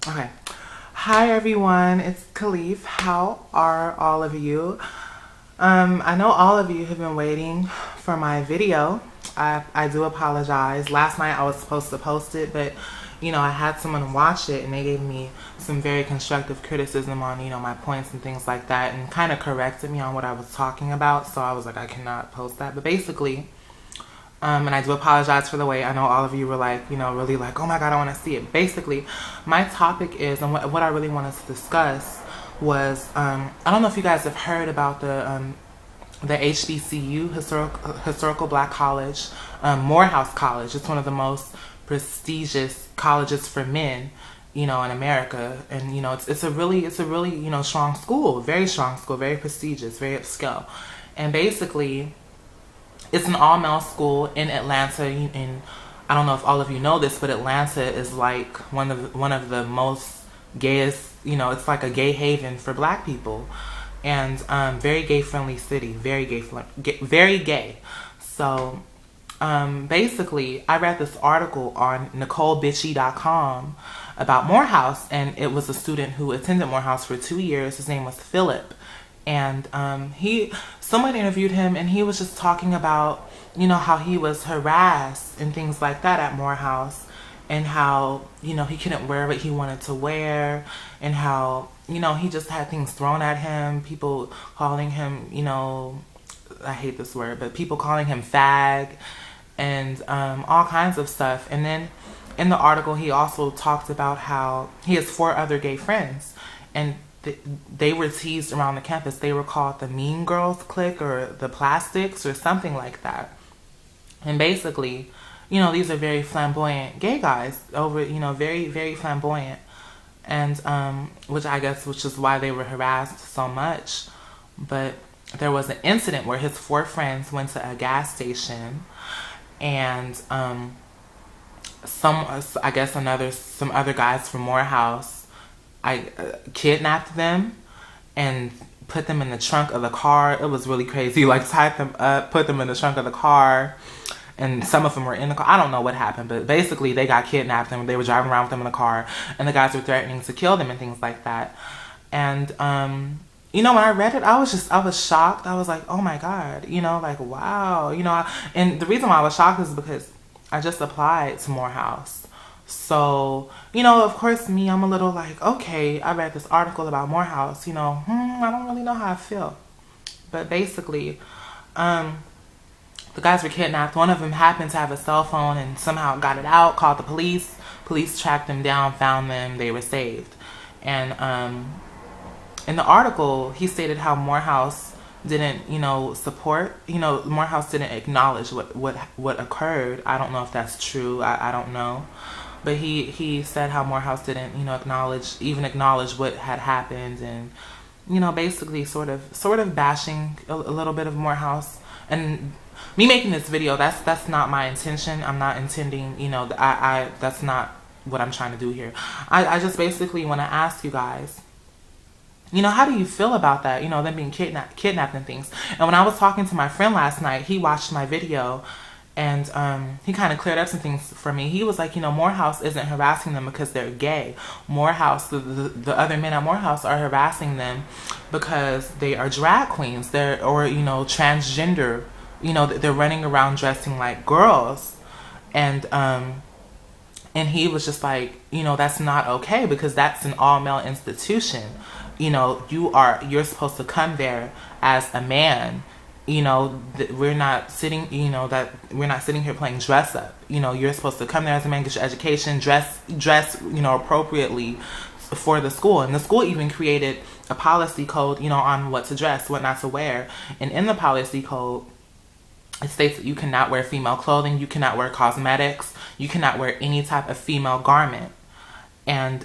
Okay. Hi everyone, it's Khalif. How are all of you? I know all of you have been waiting for my video. I do apologize. Last night I was supposed to post it, but I had someone watch it and they gave me some very constructive criticism on, my points and things like that and kind of corrected me on what I was talking about. So I was like, I cannot post that. But basically, and I do apologize for the wait. I know all of you were like, really like, oh my God, I want to see it. Basically, my topic is, and what I really wanted to discuss was, I don't know if you guys have heard about the HBCU, Historical Black College, Morehouse College. It's one of the most prestigious colleges for men, in America. And, it's a really, strong school, very strong school, very prestigious, very upscale. And basically, it's an all-male school in Atlanta, and I don't know if all of you know this, but Atlanta is like one of the most gayest. It's like a gay haven for Black people, and very gay-friendly city, very very gay. So basically, I read this article on NicoleBitchy.com about Morehouse, and it was a student who attended Morehouse for 2 years. His name was Philip. And someone interviewed him, and he was just talking about, how he was harassed and things like that at Morehouse, and how, he couldn't wear what he wanted to wear, and how, he just had things thrown at him, people calling him, I hate this word, but people calling him fag, and all kinds of stuff. And then in the article, he also talked about how he has 4 other gay friends, and they were teased around the campus. They were called the Mean Girls Clique or the Plastics or something like that. And basically, these are very flamboyant gay guys very, very flamboyant. And which is why they were harassed so much. But there was an incident where his 4 friends went to a gas station, and some other guys from Morehouse kidnapped them and put them in the trunk of the car. It was really crazy. Like, tied them up, put them in the trunk of the car, and some of them were in the car. I don't know what happened, but basically they got kidnapped and they were driving around with them in the car, and the guys were threatening to kill them and things like that. And when I read it, I was shocked. I was like, oh my God, like, wow, and the reason why I was shocked is because I just applied to Morehouse. So, of course, I'm a little like, okay, I read this article about Morehouse, I don't really know how I feel. But basically, the guys were kidnapped. One of them happened to have a cell phone and somehow got it out, called the police. Police tracked them down, found them, they were saved. And in the article, he stated how Morehouse didn't, support, Morehouse didn't acknowledge what occurred. I don't know if that's true. I don't know. But he said how Morehouse didn't, acknowledge what had happened, and, basically sort of bashing a little bit of Morehouse. And me making this video, that's not my intention. I'm not intending, that's not what I'm trying to do here. I just basically want to ask you guys, how do you feel about that? Them being kidnapped and things. And when I was talking to my friend last night, he watched my video, and he kind of cleared up some things for me. He was like, Morehouse isn't harassing them because they're gay. Morehouse, the other men at Morehouse are harassing them because they are drag queens. They're transgender. They're running around dressing like girls, and he was just like, that's not okay because that's an all-male institution. You're supposed to come there as a man. We're not sitting here playing dress up. You're supposed to come there as a man, get your education, dress, appropriately for the school. And the school even created a policy code, on what to dress, what not to wear. And in the policy code, it states that you cannot wear female clothing, you cannot wear cosmetics, you cannot wear any type of female garment. And,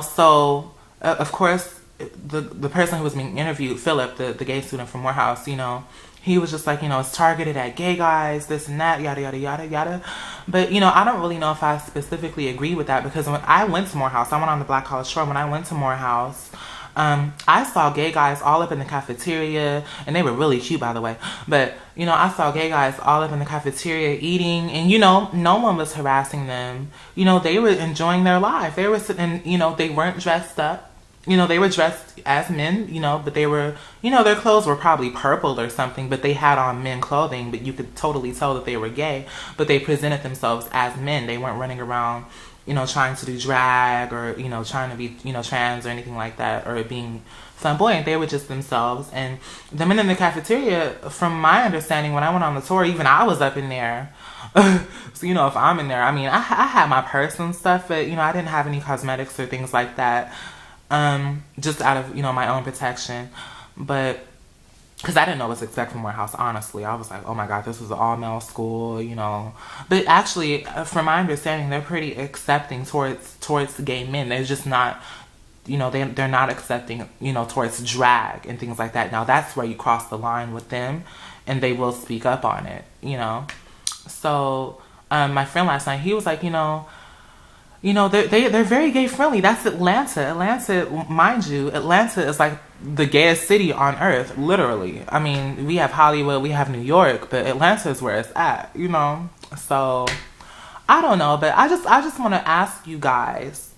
so, of course, the person who was being interviewed, Philip, the gay student from Morehouse, he was just like, it's targeted at gay guys, this and that, yada, yada, yada, yada. But, I don't really know if I specifically agree with that, because when I went to Morehouse, I went on the Black College Tour. When I went to Morehouse, I saw gay guys all up in the cafeteria, and they were really cute, by the way. But, you know, I saw gay guys all up in the cafeteria eating, and, you know, no one was harassing them. You know, they were enjoying their life. They were sitting, you know, they weren't dressed up. You know, they were dressed as men, you know, but they were, you know, their clothes were probably purple or something, but they had on men clothing, but you could totally tell that they were gay, but they presented themselves as men. They weren't running around, you know, trying to do drag or, you know, trying to be, you know, trans or anything like that, or being flamboyant. They were just themselves. And the men in the cafeteria, from my understanding, when I went on the tour, even I was up in there. So, you know, if I'm in there, I mean, I had my purse and stuff, but, you know, I didn't have any cosmetics or things like that. Just out of, you know, my own protection. But because I didn't know what to expect from Morehouse, honestly. I was like, oh my God, this is an all-male school, you know. But actually, from my understanding, they're pretty accepting towards gay men. They're just not, you know, they're not accepting, you know, towards drag and things like that. Now, that's where you cross the line with them, and they will speak up on it, you know. So, my friend last night, he was like, you know, they're very gay friendly. That's Atlanta. Atlanta, mind you, Atlanta is like the gayest city on earth, literally. I mean, we have Hollywood, we have New York, but Atlanta is where it's at, you know. So I don't know, but I just want to ask you guys,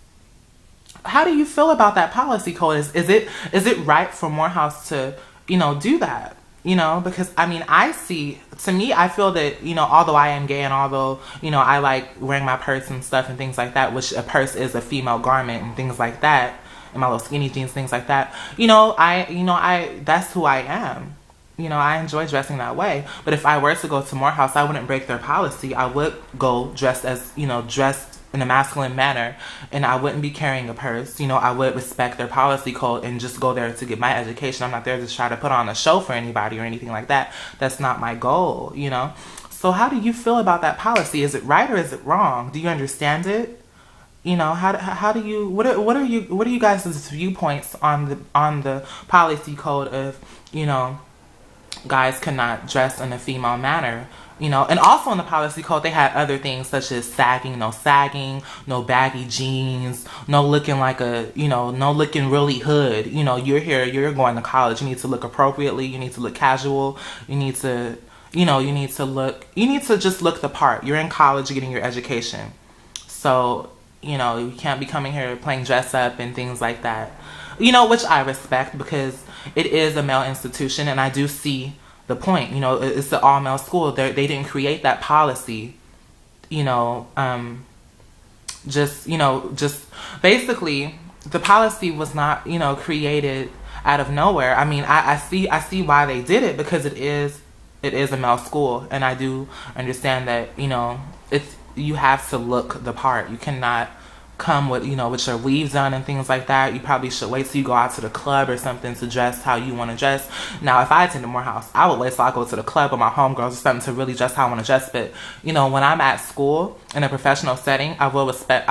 how do you feel about that policy code? Is it right for Morehouse to, you know, do that? You know, because, I mean, I feel that, you know, although I am gay and although, you know, I like wearing my purse and stuff and things like that, which a purse is a female garment and things like that, and my little skinny jeans, things like that, that's who I am. You know, I enjoy dressing that way. But if I were to go to Morehouse, I wouldn't break their policy. I would go dressed in a masculine manner, and I wouldn't be carrying a purse. You know, I would respect their policy code and just go there to get my education. I'm not there to try to put on a show for anybody or anything like that. That's not my goal, you know. So how do you feel about that policy? Is it right or is it wrong? Do you understand it? You know, how do you, what are you guys' viewpoints on the policy code of, you know, guys cannot dress in a female manner? You know, and also in the policy code, they had other things such as sagging, no baggy jeans, no looking really hood. You know, you're here, you're going to college. You need to look appropriately. You need to look casual. You need to just look the part. You're in college getting your education. So, you know, you can't be coming here playing dress up and things like that. You know, which I respect because it is a male institution, and I do see the point. You know, it's an all-male school. They didn't create that policy, you know, just basically the policy was not, you know, created out of nowhere. I mean, I see why they did it, because it is a male school, and I do understand that, you know, you have to look the part. You cannot come with, you know, with your weaves on and things like that. You probably should wait till you go out to the club or something to dress how you want to dress. Now, if I attended Morehouse, I would wait till I go to the club with my homegirls or something to really dress how I want to dress. But, you know, when I'm at school in a professional setting, I will respect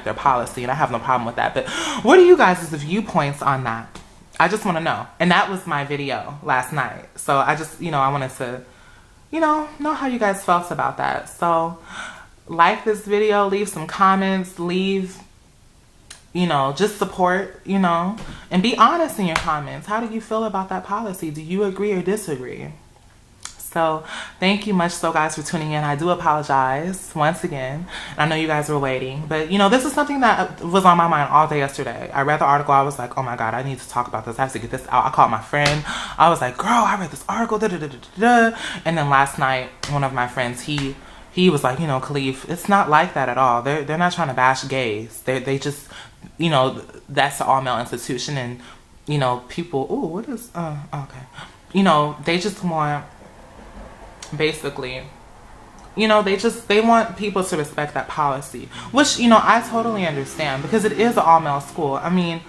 their policy, and I have no problem with that. But what are you guys' viewpoints on that? I just want to know. And that was my video last night. So I just, you know, I wanted to, you know how you guys felt about that. So like this video, leave some comments, leave, you know, just support, you know, and be honest in your comments. How do you feel about that policy? Do you agree or disagree? So thank you much so guys for tuning in. I do apologize once again. I know you guys were waiting, but you know, this is something that was on my mind all day yesterday. I read the article. I was like, oh my God, I need to talk about this. I have to get this out. I called my friend. I was like, girl, I read this article. Da, da, da, da, da. And then last night, one of my friends, he was like, you know, Khalif, it's not like that at all. They're not trying to bash gays. They just, you know, that's an all-male institution, and, you know, people, ooh, what is, okay. You know, they just want, basically, you know, they want people to respect that policy, which, you know, I totally understand, because it is an all-male school. I mean,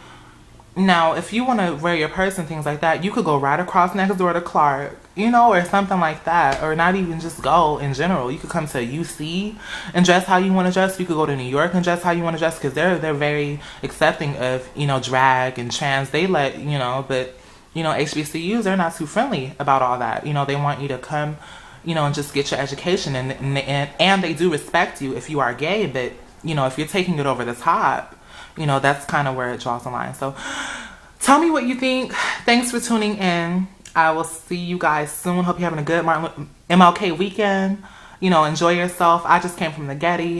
now, if you want to wear your purse and things like that, you could go right across next door to Clark, you know, or something like that, or not even just go in general. You could come to UC and dress how you want to dress. You could go to New York and dress how you want to dress, because they're very accepting of, you know, drag and trans. They let, you know, but, you know, HBCUs, they're not too friendly about all that. You know, they want you to come, you know, and just get your education, and they do respect you if you are gay, but, you know, if you're taking it over the top, you know, that's kind of where it draws the line. So Tell me what you think. Thanks for tuning in. I will see you guys soon. Hope you're having a good MLK weekend. You know, enjoy yourself. I just came from the Getty.